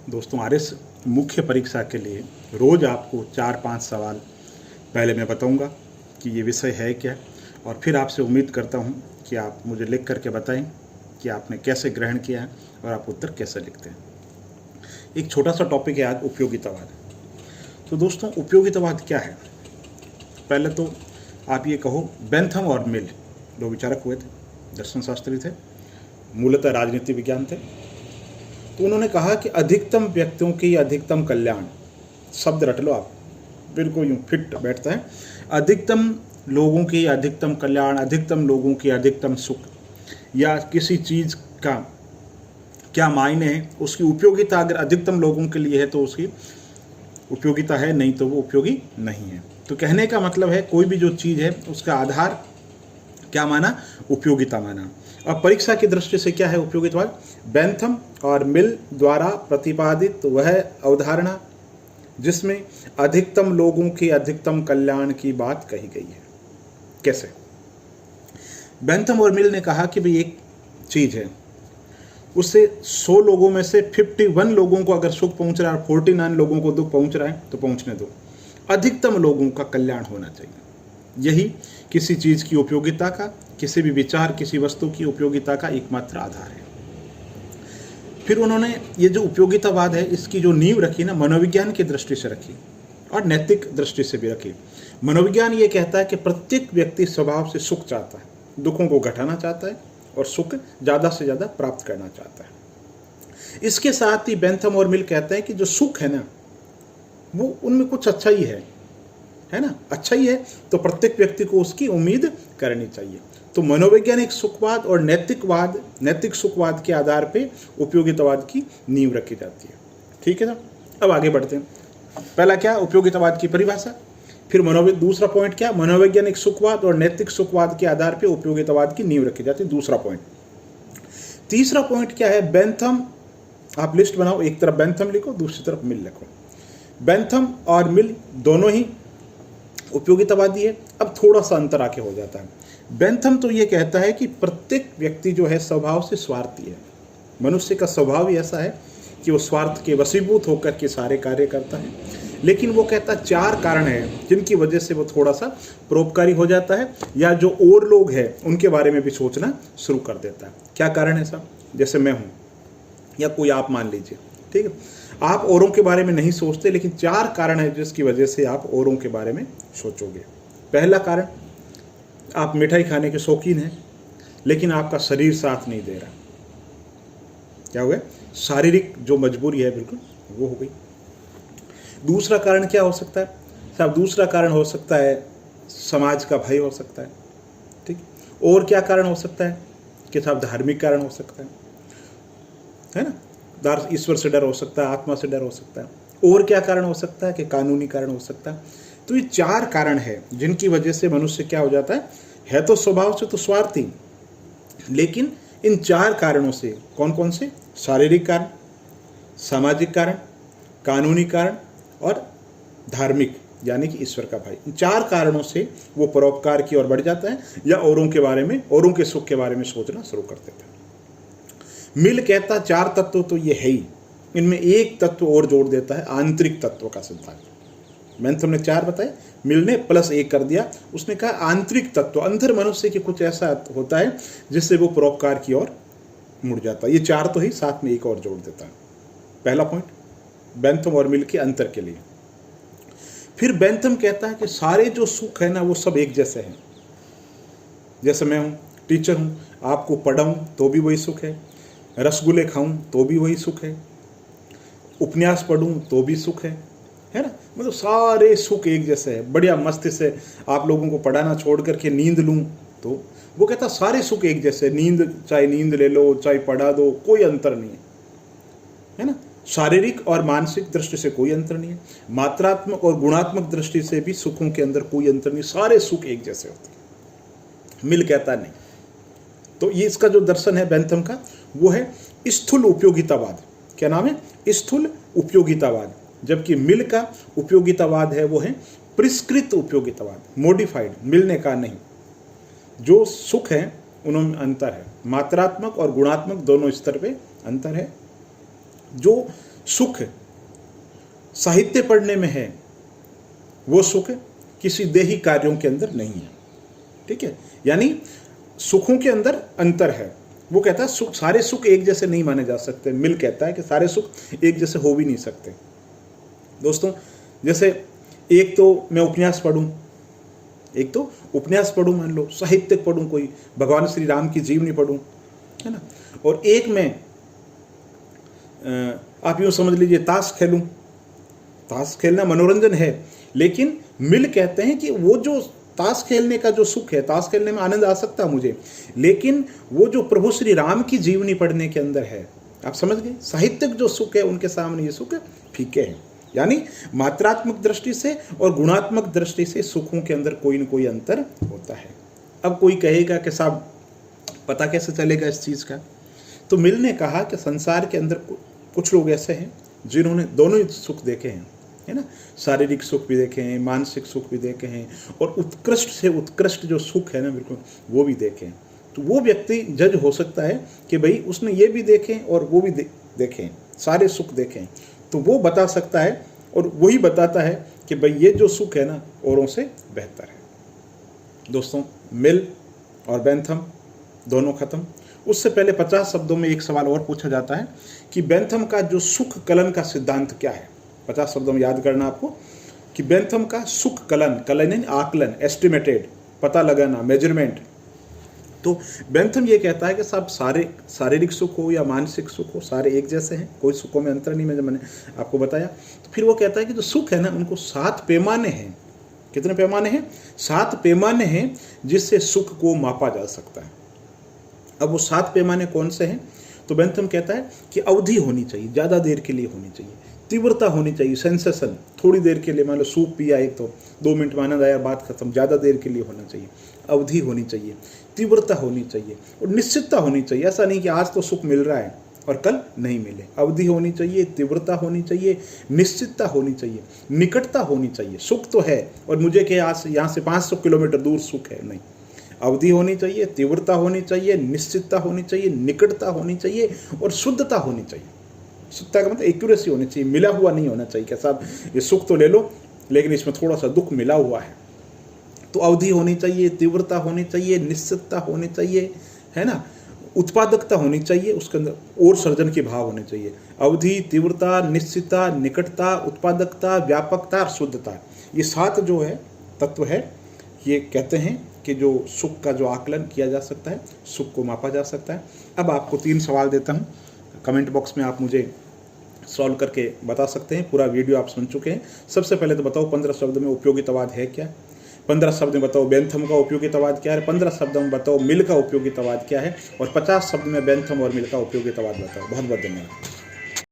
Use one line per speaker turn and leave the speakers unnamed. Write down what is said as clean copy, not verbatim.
दोस्तों, आरएस मुख्य परीक्षा के लिए रोज़ आपको 4-5 सवाल पहले मैं बताऊंगा कि ये विषय है क्या, और फिर आपसे उम्मीद करता हूं कि आप मुझे लिख करके बताएं कि आपने कैसे ग्रहण किया है और आप उत्तर कैसे लिखते हैं। एक छोटा सा टॉपिक है आज, उपयोगितावाद। तो दोस्तों, उपयोगितावाद क्या है? पहले तो आप ये कहो, बेंथम और मिल दो विचारक हुए थे, दर्शन शास्त्री थे, मूलतः राजनीति विज्ञान थे। तो उन्होंने कहा कि अधिकतम व्यक्तियों की अधिकतम कल्याण, शब्द रट लो आप, बिल्कुल यूँ फिट बैठता है। अधिकतम लोगों की अधिकतम कल्याण, अधिकतम लोगों की अधिकतम सुख, या किसी चीज़ का क्या मायने है, उसकी उपयोगिता अगर अधिकतम लोगों के लिए है तो उसकी उपयोगिता है, नहीं तो वो उपयोगी नहीं है। तो कहने का मतलब है कोई भी जो चीज़ है उसका आधार क्या माना? उपयोगिता माना। अब परीक्षा की दृष्टि से क्या है उपयोगितावाद? बेंथम और मिल द्वारा प्रतिपादित वह अवधारणा जिसमें अधिकतम लोगों के अधिकतम कल्याण की बात कही गई है। कैसे? बेंथम और मिल ने कहा कि भाई एक चीज है, उससे 100 लोगों में से 51 लोगों को अगर सुख पहुंच रहा है, 49 लोगों को दुख पहुंच रहा है, तो पहुंचने दो। अधिकतम लोगों का कल्याण होना चाहिए। यही किसी चीज की उपयोगिता का, किसी भी विचार, किसी वस्तु की उपयोगिता का एकमात्र आधार है। फिर उन्होंने ये जो उपयोगितावाद है, इसकी जो नींव रखी ना, मनोविज्ञान की दृष्टि से रखी और नैतिक दृष्टि से भी रखी। मनोविज्ञान ये कहता है कि प्रत्येक व्यक्ति स्वभाव से सुख चाहता है, दुखों को घटाना चाहता है और सुख ज़्यादा से ज़्यादा प्राप्त करना चाहता है। इसके साथ ही बेंथम और मिल कहते हैं कि जो सुख है ना, वो उनमें कुछ अच्छा ही है ना, अच्छा ही है, तो प्रत्येक व्यक्ति को उसकी उम्मीद करनी चाहिए। तो मनोवैज्ञानिक सुखवाद और नैतिक सुखवाद के आधार पे उपयोगितावाद की नींव रखी जाती है। ठीक है ना? अब आगे बढ़ते हैं। पहला क्या? उपयोगितावाद की परिभाषा। फिर दूसरा पॉइंट क्या? मनोवैज्ञानिक सुखवाद और नैतिक सुखवाद के आधार पे उपयोगितावाद की नींव रखी जाती है, दूसरा पॉइंट। तीसरा पॉइंट क्या है? बेंथम, आप लिस्ट बनाओ, एक तरफ बेंथम लिखो, दूसरी तरफ मिल लिखो। बेंथम और मिल दोनों ही उपयोगितावादी है। अब थोड़ा सा अंतर आके हो जाता है। बेंथम तो ये कहता है कि प्रत्येक व्यक्ति जो है स्वभाव से स्वार्थी है। मनुष्य का स्वभाव ही ऐसा है कि वो स्वार्थ के वशीभूत होकर के सारे कार्य करता है। लेकिन वो कहता 4 कारण हैं जिनकी वजह से वो थोड़ा सा परोपकारी हो जाता है, या जो और लोग हैं उनके बारे में भी सोचना शुरू कर देता है। क्या कारण है साहब? जैसे मैं हूँ या कोई आप मान लीजिए, ठीक है, आप औरों के बारे में नहीं सोचते, लेकिन 4 कारण है जिसकी वजह से आप औरों के बारे में सोचोगे। पहला कारण, आप मिठाई खाने के शौकीन हैं, लेकिन आपका शरीर साथ नहीं दे रहा। क्या हो गया? शारीरिक जो मजबूरी है बिल्कुल वो हो गई। दूसरा कारण क्या हो सकता है साहब? दूसरा कारण हो सकता है समाज का भय हो सकता है। ठीक। और क्या कारण हो सकता है कि साहब? धार्मिक कारण हो सकता है ना, ईश्वर से डर हो सकता है, आत्मा से डर हो सकता है। और क्या कारण हो सकता है कि कानूनी कारण हो सकता है। तो ये 4 कारण है जिनकी वजह से मनुष्य क्या हो जाता है तो स्वभाव से तो स्वार्थी, लेकिन इन 4 कारणों से, कौन कौन से? शारीरिक कारण, सामाजिक कारण, कानूनी कारण और धार्मिक यानी कि ईश्वर का भय। इन 4 कारणों से वो परोपकार की ओर बढ़ जाता है, या औरों के बारे में, औरों के सुख के बारे में सोचना शुरू कर देता है। मिल कहता 4 तत्व तो ये है ही, इनमें एक तत्व और जोड़ देता है, आंतरिक तत्व का सिद्धांत। मैंने तुमने 4 बताए, मिल ने +1 कर दिया। उसने कहा आंतरिक तत्व, अंदर मनुष्य की कुछ ऐसा होता है जिससे वो परोपकार की ओर मुड़ जाता है। ये 4 तो ही, साथ में एक और जोड़ देता है। पहला पॉइंट बेंथम और मिल के अंतर के लिए। फिर बेंथम कहता है कि सारे जो सुख है ना, वो सब एक जैसे हैं। जैसे मैं हूँ, टीचर हूँ, आपको पढ़ाऊँ तो भी वही सुख है, रसगुल्ले खाऊं तो भी वही सुख है, उपन्यास पढ़ूं तो भी सुख है ना। मतलब सारे सुख एक जैसे है। बढ़िया मस्ती से आप लोगों को पढ़ाना छोड़ करके नींद लूं तो वो कहता सारे सुख एक जैसे। नींद, चाहे नींद ले लो, चाहे पढ़ा दो, कोई अंतर नहीं है ना। शारीरिक और मानसिक दृष्टि से कोई अंतर नहीं है, मात्रात्मक और गुणात्मक दृष्टि से भी सुखों के अंदर कोई अंतर नहीं, सारे सुख एक जैसे होते हैं। मिल कहता नहीं। तो ये इसका जो दर्शन है बेंथम का, वो है स्थूल उपयोगितावाद। क्या नाम है? स्थूल उपयोगितावाद। जबकि मिल का उपयोगितावाद है वो है परिष्कृत उपयोगितावाद, मॉडिफाइड। मिलने का नहीं। जो सुख है उनमें अंतर है, मात्रात्मक और गुणात्मक दोनों स्तर पे अंतर है। जो सुख साहित्य पढ़ने में है, वो सुख किसी देही कार्यों के अंदर नहीं है। ठीक है, यानी सुखों के अंदर अंतर है। वो कहता है सुख, सारे सुख एक जैसे नहीं माने जा सकते। मिल कहता है कि सारे सुख एक जैसे हो भी नहीं सकते। दोस्तों, जैसे एक तो मैं उपन्यास पढ़ूं, एक तो उपन्यास पढ़ूं, मान लो साहित्य पढ़ूं, कोई भगवान श्री राम की जीवनी पढ़ूं, है ना, और एक में आप यूँ समझ लीजिए ताश खेलूं। ताश खेलना मनोरंजन है, लेकिन मिल कहते हैं कि वो जो ताश खेलने का जो सुख है, ताश खेलने में आनंद आ सकता है मुझे, लेकिन वो जो प्रभु श्री राम की जीवनी पढ़ने के अंदर है, आप समझ गए, साहित्यिक जो सुख है उनके सामने ये सुख फीके हैं। यानी मात्रात्मक दृष्टि से और गुणात्मक दृष्टि से सुखों के अंदर कोई न कोई अंतर होता है। अब कोई कहेगा कि साहब पता कैसे चलेगा इस चीज़ का? तो मिल ने कहा कि संसार के अंदर कुछ लोग ऐसे हैं जिन्होंने दोनों ही सुख देखे हैं, है ना, शारीरिक सुख भी देखे हैं, मानसिक सुख भी देखे हैं, और उत्कृष्ट से उत्कृष्ट जो सुख है ना बिल्कुल वो भी देखे हैं। तो वो व्यक्ति जज हो सकता है कि भाई उसने ये भी देखे और वो भी देखें, सारे सुख देखें, तो वो बता सकता है, और वही बताता है कि भाई ये जो सुख है ना औरों से बेहतर है। दोस्तों, मिल और बेंथम दोनों खत्म। उससे पहले 50 शब्दों में एक सवाल और पूछा जाता है कि बेंथम का जो सुख कलन का सिद्धांत क्या है। 50 शब्दों में याद करना आपको कि बेंथम का सुख कलन, कलन आकलन, एस्टिमेटेड, पता लगाना, मेजरमेंट। तो बेंथम ये कहता है कि सब सारे शारीरिक सुख हो या मानसिक सुख हो, सारे एक जैसे हैं, कोई सुखों में अंतर नहीं, मैंने आपको बताया। तो फिर वो कहता है कि जो सुख है ना उनको 7 पैमाने हैं। कितने पैमाने हैं? 7 पैमाने हैं जिससे सुख को मापा जा सकता है। अब वो 7 पैमाने कौन से हैं? तो बेंथम कहता है कि अवधि होनी चाहिए, ज़्यादा देर के लिए होनी चाहिए, तीव्रता होनी चाहिए, सेंसेशन, थोड़ी देर के लिए, मान लो सूप पिया एक तो 2 मिनट में आनंद आया, बात खत्म, ज़्यादा देर के लिए होना चाहिए, अवधि होनी चाहिए, तीव्रता होनी चाहिए, और निश्चितता होनी चाहिए। ऐसा नहीं कि आज तो सुख मिल रहा है और कल नहीं मिले। अवधि होनी चाहिए, तीव्रता होनी चाहिए, निश्चितता होनी चाहिए, निकटता होनी चाहिए। सुख तो है और मुझे क्या आज यहाँ से 500 किलोमीटर दूर सुख है, नहीं। अवधि होनी चाहिए, तीव्रता होनी चाहिए, निश्चितता होनी चाहिए, निकटता होनी चाहिए, और शुद्धता होनी चाहिए। शुद्धता का मतलब एक्यूरेसी होनी चाहिए, मिला हुआ नहीं होना चाहिए कि साहब ये सुख तो ले लो लेकिन इसमें थोड़ा सा दुख मिला हुआ है। तो अवधि होनी चाहिए, तीव्रता होनी चाहिए, निश्चितता होनी चाहिए, है ना, उत्पादकता होनी चाहिए, उसके अंदर और सर्जन के भाव होने चाहिए। अवधि, तीव्रता, निश्चितता, निकटता, उत्पादकता, व्यापकता और शुद्धता, ये 7 जो है तत्व है। ये कहते हैं कि जो सुख का जो आकलन किया जा सकता है, सुख को मापा जा सकता है। अब आपको 3 सवाल देता हूँ, कमेंट बॉक्स में आप मुझे सॉल्व करके बता सकते हैं। पूरा वीडियो आप सुन चुके हैं। सबसे पहले तो बताओ 15 शब्द में उपयोगितावाद है क्या? 15 शब्द में बताओ बेंथम का उपयोगितावाद क्या है? 15 शब्दों में बताओ मिल का उपयोगितावाद क्या है? और 50 शब्द में बेंथम और मिल का उपयोगितावाद बताओ। बहुत बहुत धन्यवाद।